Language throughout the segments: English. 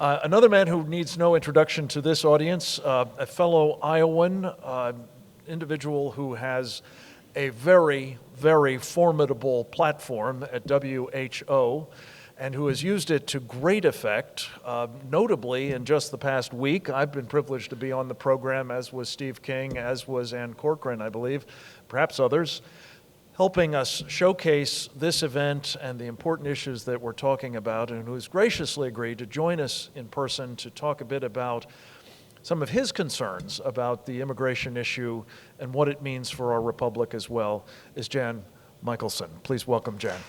Another man who needs no introduction to this audience, a fellow Iowan, individual who has a very, very formidable platform at WHO and who has used it to great effect. Notably, in just the past week, I've been privileged to be on the program, as was Steve King, as was Ann Corcoran, I believe, perhaps others, helping us showcase this event and the important issues that we're talking about, and who has graciously agreed to join us in person to talk a bit about some of his concerns about the immigration issue and what it means for our republic as well, is Jan Mickelsen. Please welcome Jan.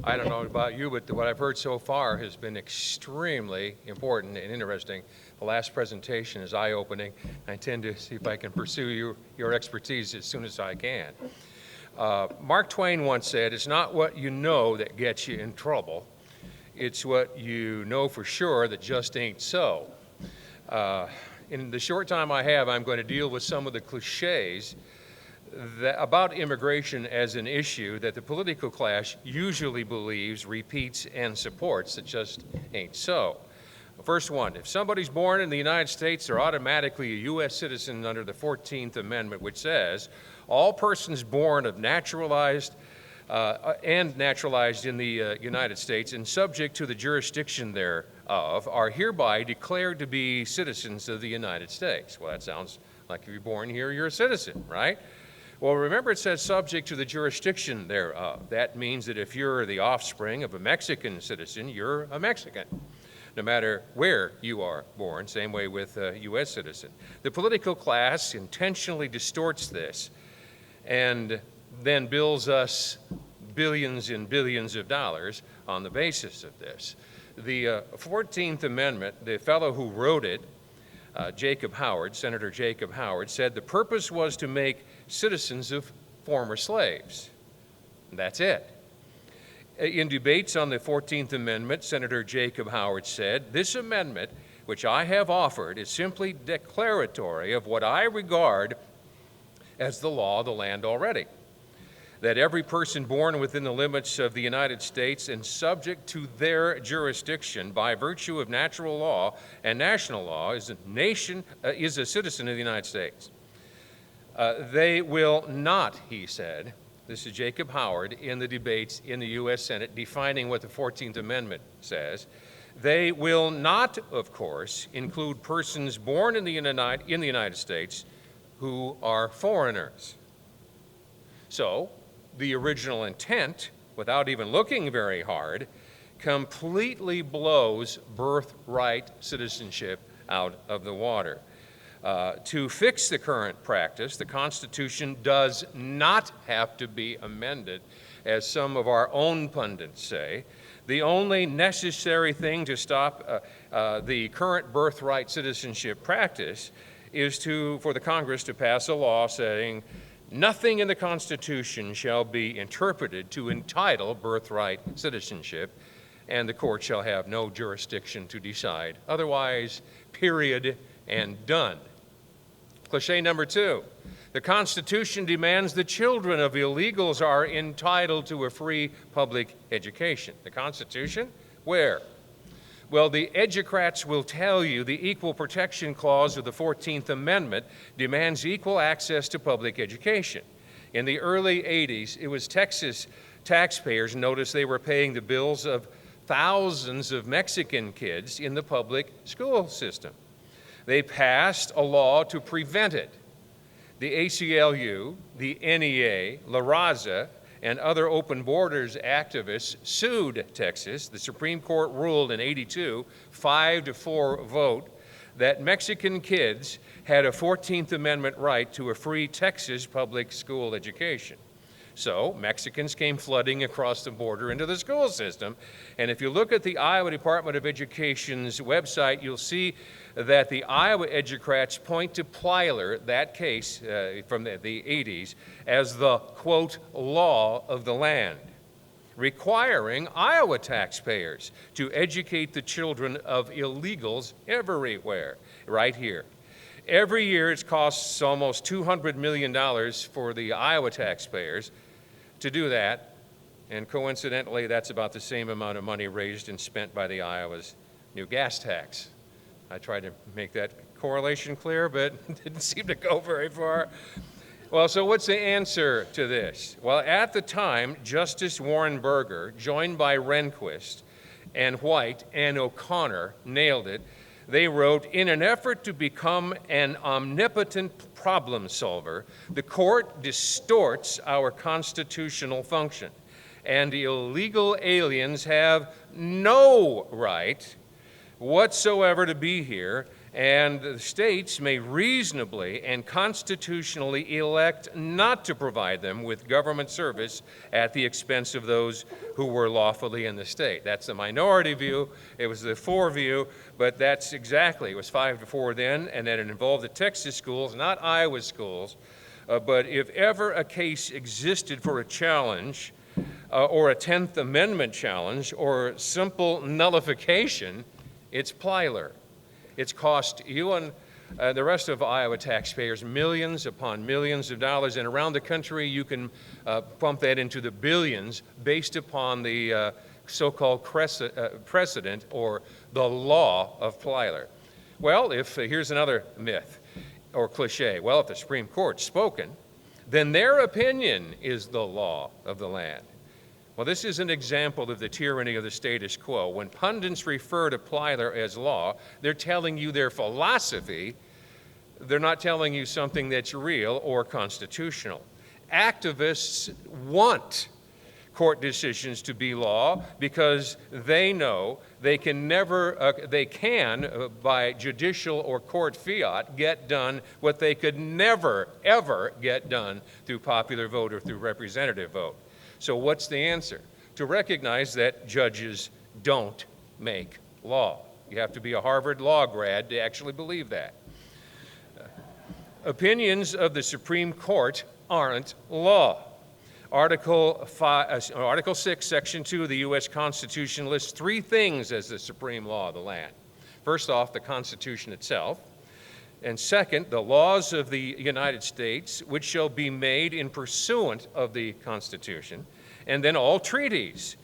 I don't know about you, but what I've heard so far has been extremely important and interesting. The last presentation is eye-opening. I intend to see if I can pursue your expertise as soon as I can. Mark Twain once said, "It's not what you know that gets you in trouble. It's what you know for sure that just ain't so." In the short time I have, I'm going to deal with some of the cliches about immigration as an issue that the political class usually believes, repeats, and supports. That just ain't so. First one, if somebody's born in the United States, they're automatically a U.S. citizen under the 14th Amendment, which says, all persons born of naturalized in the United States and subject to the jurisdiction thereof are hereby declared to be citizens of the United States. Well, that sounds like if you're born here, you're a citizen, right? Well, remember it says subject to the jurisdiction thereof. That means that if you're the offspring of a Mexican citizen, you're a Mexican, no matter where you are born, same way with a U.S. citizen. The political class intentionally distorts this and then bills us billions and billions of dollars on the basis of this. The 14th Amendment, the fellow who wrote it, Jacob Howard, Senator Jacob Howard, said the purpose was to make citizens of former slaves. And that's it. In debates on the 14th Amendment, Senator Jacob Howard said, "This amendment, which I have offered, is simply declaratory of what I regard as the law of the land already, that every person born within the limits of the United States and subject to their jurisdiction by virtue of natural law and national law is a citizen of the United States. They will not," he said, this is Jacob Howard in the debates in the U.S. Senate defining what the 14th Amendment says, "they will not, of course, include persons born in the United States who are foreigners." So, the original intent, without even looking very hard, completely blows birthright citizenship out of the water. To fix the current practice, the Constitution does not have to be amended, as some of our own pundits say. The only necessary thing to stop the current birthright citizenship practice is for the Congress to pass a law saying, nothing in the Constitution shall be interpreted to entitle birthright citizenship, and the court shall have no jurisdiction to decide. Otherwise, period and done. Cliché number two, the Constitution demands the children of illegals are entitled to a free public education. The Constitution? Where? Well, the educrats will tell you the Equal Protection Clause of the 14th Amendment demands equal access to public education. In the early 80s, it was Texas taxpayers, notice they were paying the bills of thousands of Mexican kids in the public school system. They passed a law to prevent it. The ACLU, the NEA, La Raza, and other open borders activists sued Texas. The Supreme Court ruled in '82, 5-4 vote, that Mexican kids had a 14th Amendment right to a free Texas public school education. So Mexicans came flooding across the border into the school system. And if you look at the Iowa Department of Education's website, you'll see that the Iowa educrats point to Plyler, that case from the 80s, as the, quote, law of the land, requiring Iowa taxpayers to educate the children of illegals everywhere, right here. Every year it costs almost $200 million for the Iowa taxpayers to do that, and coincidentally, that's about the same amount of money raised and spent by the Iowa's new gas tax. I tried to make that correlation clear, but it didn't seem to go very far. Well, so what's the answer to this? Well, at the time, Justice Warren Burger, joined by Rehnquist and White and O'Connor, nailed it. They wrote, "In an effort to become an omnipotent problem solver, the court distorts our constitutional function, and illegal aliens have no right whatsoever to be here, and the states may reasonably and constitutionally elect not to provide them with government service at the expense of those who were lawfully in the state." That's the minority view. It was the 4 view, but that's exactly, it was 5-4 then, and then it involved the Texas schools, not Iowa schools. But if ever a case existed for a challenge, or a 10th Amendment challenge, or simple nullification, it's Plyler. It's cost you and the rest of Iowa taxpayers millions upon millions of dollars, and around the country you can pump that into the billions based upon the so-called precedent or the law of Plyler. Well, here's another myth or cliche. Well, if the Supreme Court's spoken, then their opinion is the law of the land. Well, this is an example of the tyranny of the status quo. When pundits refer to Plyler as law, they're telling you their philosophy. They're not telling you something that's real or constitutional. Activists want court decisions to be law because they know they can by judicial or court fiat, get done what they could never, ever get done through popular vote or through representative vote. So what's the answer? To recognize that judges don't make law. You have to be a Harvard law grad to actually believe that. Opinions of the Supreme Court aren't law. Article 6, Section 2 of the U.S. Constitution lists 3 things as the supreme law of the land. First off, the Constitution itself. And second, the laws of the United States, which shall be made in pursuant of the Constitution. And then all treaties,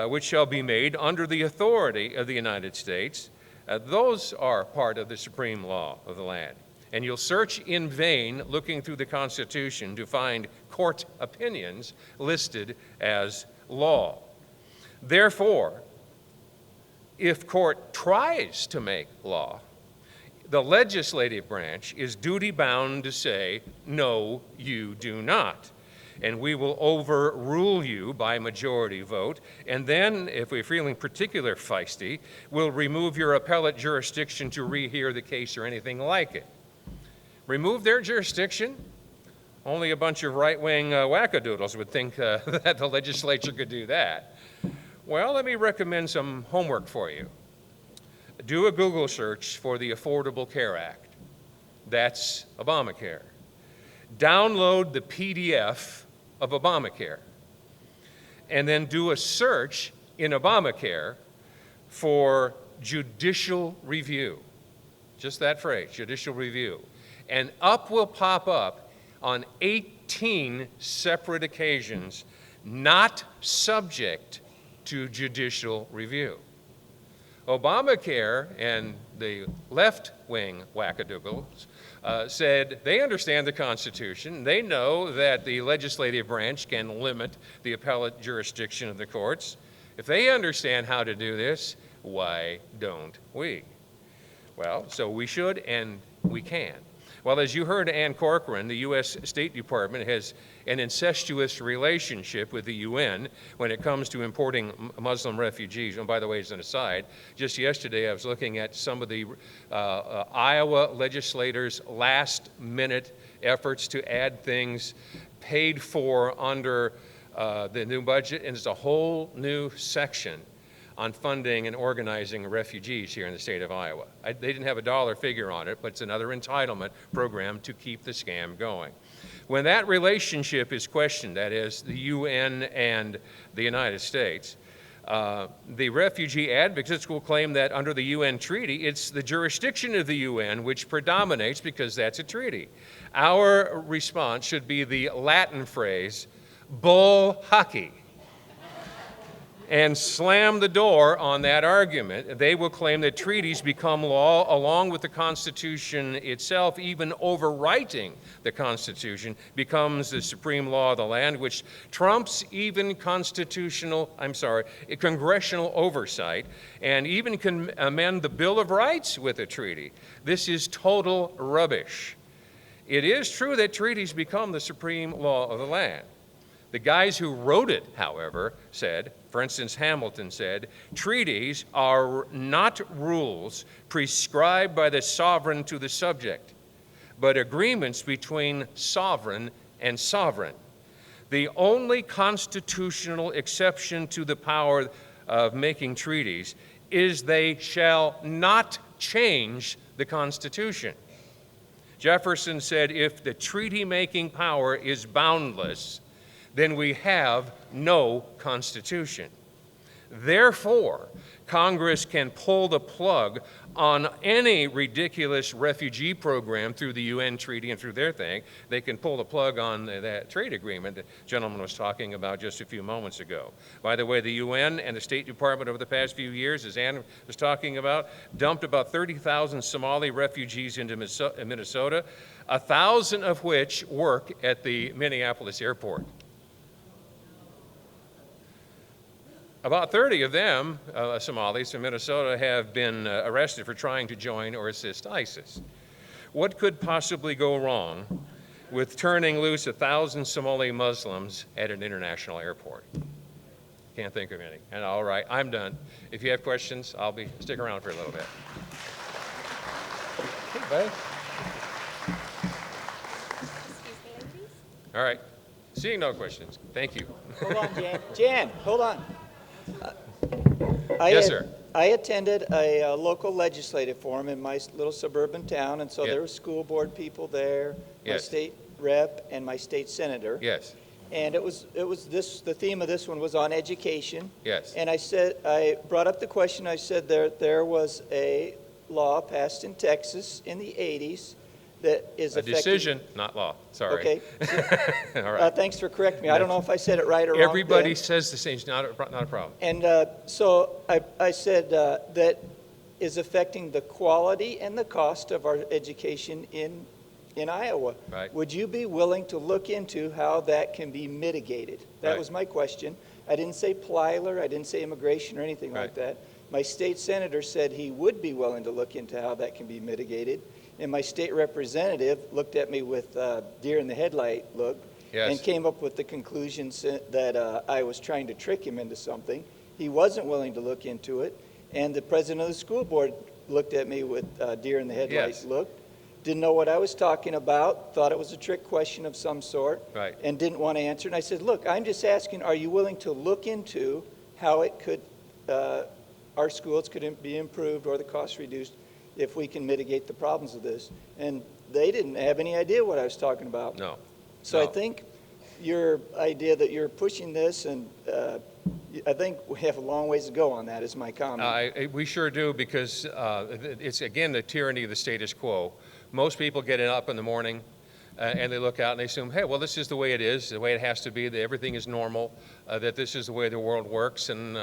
which shall be made under the authority of the United States. Those are part of the supreme law of the land. And you'll search in vain looking through the Constitution to find court opinions listed as law. Therefore, if court tries to make law, the legislative branch is duty-bound to say, no, you do not. And we will overrule you by majority vote. And then, if we're feeling particularly feisty, we'll remove your appellate jurisdiction to rehear the case or anything like it. Remove their jurisdiction? Only a bunch of right-wing wackadoodles would think that the legislature could do that. Well, let me recommend some homework for you. Do a Google search for the Affordable Care Act. That's Obamacare. Download the PDF of Obamacare. And then do a search in Obamacare for judicial review. Just that phrase, judicial review. And up will pop up on 18 separate occasions, not subject to judicial review. Obamacare and the left-wing wackadoodles said they understand the Constitution. They know that the legislative branch can limit the appellate jurisdiction of the courts. If they understand how to do this, why don't we? Well, so we should and we can. Well, as you heard Ann Corcoran, the U.S. State Department has an incestuous relationship with the UN when it comes to importing Muslim refugees. And by the way, as an aside, just yesterday I was looking at some of the Iowa legislators' last-minute efforts to add things paid for under the new budget, and there's a whole new section on funding and organizing refugees here in the state of Iowa. They didn't have a dollar figure on it, but it's another entitlement program to keep the scam going. When that relationship is questioned, that is, the UN and the United States, The refugee advocates will claim that under the UN treaty, it's the jurisdiction of the UN which predominates because that's a treaty. Our response should be the Latin phrase, bull hockey, and slam the door on that argument. They will claim that treaties become law along with the Constitution itself. Even overwriting the Constitution becomes the supreme law of the land, which trumps even congressional oversight, and even can amend the Bill of Rights with a treaty. This is total rubbish. It is true that treaties become the supreme law of the land. The guys who wrote it, however, said, for instance, Hamilton said, treaties are not rules prescribed by the sovereign to the subject, but agreements between sovereign and sovereign. The only constitutional exception to the power of making treaties is they shall not change the Constitution. Jefferson said, if the treaty-making power is boundless, then we have no Constitution. Therefore, Congress can pull the plug on any ridiculous refugee program through the UN treaty and through their thing. They can pull the plug on that trade agreement the gentleman was talking about just a few moments ago. By the way, the UN and the State Department over the past few years, as Ann was talking about, dumped about 30,000 Somali refugees into Minnesota, 1,000 of which work at the Minneapolis airport. About 30 of them, Somalis from Minnesota, have been arrested for trying to join or assist ISIS. What could possibly go wrong with turning loose 1,000 Somali Muslims at an international airport? Can't think of any. And all right, I'm done. If you have questions, stick around for a little bit. Hey, buddy. All right. Seeing no questions, thank you. Hold on, Jan. Jan, hold on. Yes, sir. I attended a local legislative forum in my little suburban town, and so Yeah. there were school board people there, my Yes. state rep, and my state senator. Yes, And the theme of this one was on education. yes. And I brought up the question, I said there was a law passed in Texas in the 80s that is A affecting... decision, not law, sorry. Okay. All right. Thanks for correcting me. I don't know if I said it right or wrong. Everybody then. says the same, it's not a problem. And so I said that is affecting the quality and the cost of our education in Iowa. Right. Would you be willing to look into how that can be mitigated? That Right. was my question. I didn't say Plyler, I didn't say immigration or anything like Right. that. My state senator said he would be willing to look into how that can be mitigated. And my state representative looked at me with deer in the headlight look. Yes. And came up with the conclusion that I was trying to trick him into something. He wasn't willing to look into it. And the president of the school board looked at me with deer in the headlight Yes. look. Didn't know what I was talking about, thought it was a trick question of some sort. Right. And didn't want to answer. And I said, look, I'm just asking, are you willing to look into how it could, our schools could be improved or the cost reduced if we can mitigate the problems of this? And they didn't have any idea what I was talking about. No. So I No. think your idea that you're pushing this, and I think we have a long ways to go on that, is my comment. We sure do, because it's, again, the tyranny of the status quo. Most people get up in the morning and they look out and they assume, hey, well, this is the way it is, the way it has to be, that everything is normal, that this is the way the world works. And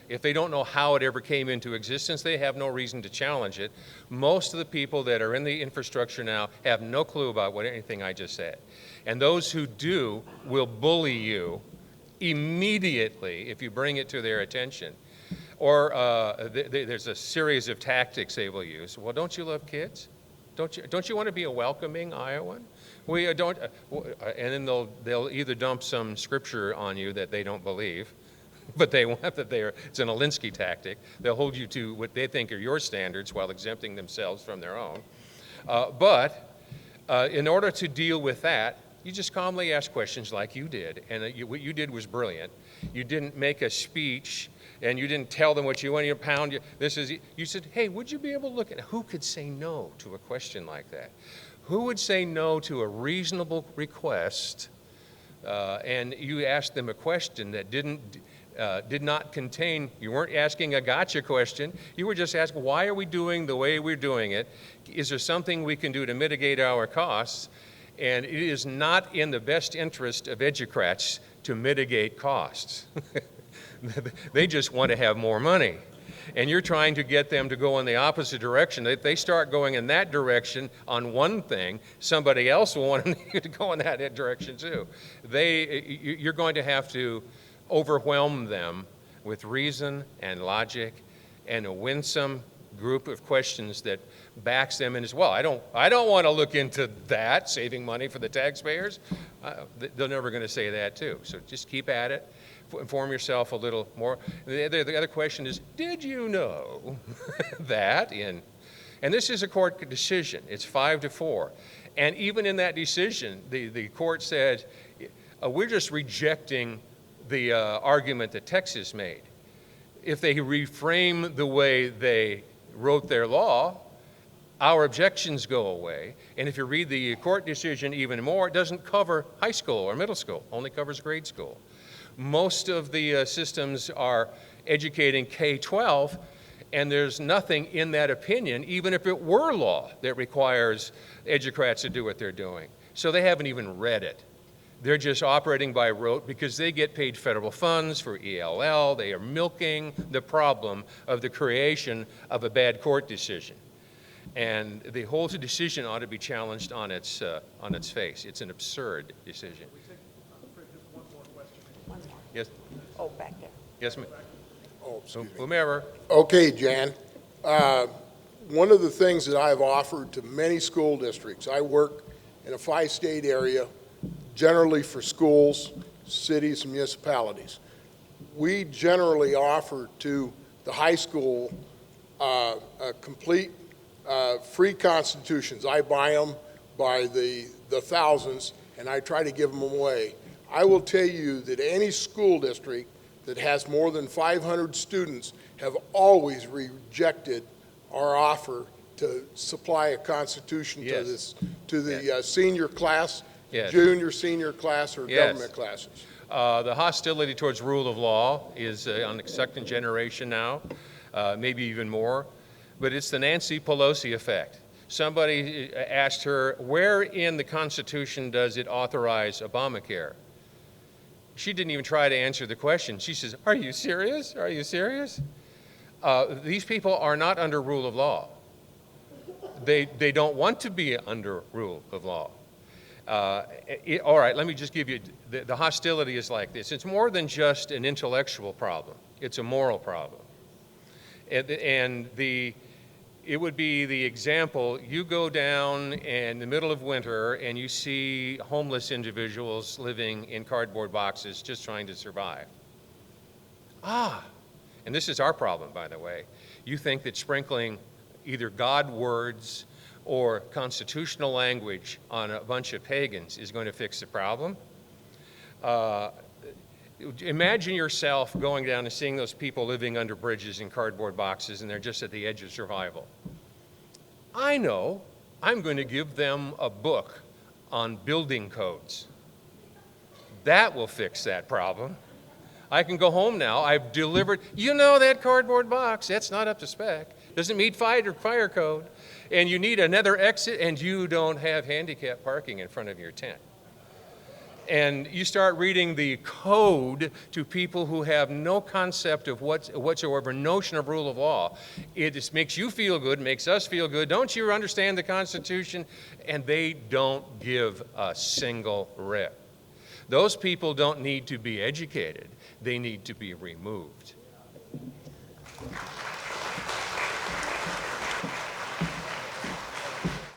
if they don't know how it ever came into existence, they have no reason to challenge it. Most of the people that are in the infrastructure now have no clue about anything I just said. And those who do will bully you immediately if you bring it to their attention. Or there's a series of tactics they will use. Well, don't you love kids? Don't you want to be a welcoming Iowan? We don't, and then they'll either dump some scripture on you that they don't believe, but they want that it's an Alinsky tactic. They'll hold you to what they think are your standards while exempting themselves from their own. But in order to deal with that, you just calmly ask questions like you did. And what you did was brilliant. You didn't make a speech and you didn't tell them what you wanted to pound. You said, hey, would you be able to look at, who could say no to a question like that? Who would say no to a reasonable request? And you asked them a question that didn't did not contain, you weren't asking a gotcha question. You were just asking, why are we doing the way we're doing it? Is there something we can do to mitigate our costs? And it is not in the best interest of educrats to mitigate costs. They just want to have more money. And you're trying to get them to go in the opposite direction. If they start going in that direction on one thing, somebody else will want you to go in that direction too. You're going to have to overwhelm them with reason and logic and a winsome group of questions that backs them in as well. I don't want to look into that, saving money for the taxpayers. They're never going to say that too. So just keep at it. Inform yourself a little more. The other question is, did you know that in, and this is a court decision, it's 5-4. And even in that decision, the court said, we're just rejecting the argument that Texas made. If they reframe the way they wrote their law, our objections go away. And if you read the court decision even more, it doesn't cover high school or middle school, only covers grade school. Most of the systems are educating K-12, and there's nothing in that opinion, even if it were law, that requires educrats to do what they're doing. So they haven't even read it. They're just operating by rote because they get paid federal funds for ELL. They are milking the problem of the creation of a bad court decision. And the whole decision ought to be challenged on its face. It's an absurd decision. Yes. Oh, back there. Yes, ma'am. Oh, excuse me. Whomever. Okay, Jan. One of the things that I've offered to many school districts, I work in a 5-state area, generally for schools, cities, and municipalities. We generally offer to the high school a complete free constitutions. I buy them by the thousands, and I try to give them away. I will tell you that any school district that has more than 500 students have always rejected our offer to supply a constitution to the senior class, junior, senior class, or government classes. The hostility towards rule of law is on the second generation now, maybe even more, but it's the Nancy Pelosi effect. Somebody asked her, where in the Constitution does it authorize Obamacare? She didn't even try to answer the question. She says, are you serious? Are you serious? These people are not under rule of law. They don't want to be under rule of law. All right, let me just give you, the hostility is like this. It's more than just an intellectual problem. It's a moral problem. And it would be the example, you go down in the middle of winter and you see homeless individuals living in cardboard boxes just trying to survive. And this is our problem, by the way. You think that sprinkling either God words or constitutional language on a bunch of pagans is going to fix the problem? Imagine yourself going down and seeing those people living under bridges in cardboard boxes and they're just at the edge of survival. I know I'm going to give them a book on building codes. That will fix that problem. I can go home now. I've delivered, you know, that cardboard box, that's not up to spec. Doesn't meet fire code. And you need another exit and you don't have handicap parking in front of your tent. And you start reading the code to people who have no concept of whatsoever notion of rule of law. It just makes you feel good, makes us feel good. Don't you understand the Constitution? And they don't give a single rip. Those people don't need to be educated. They need to be removed.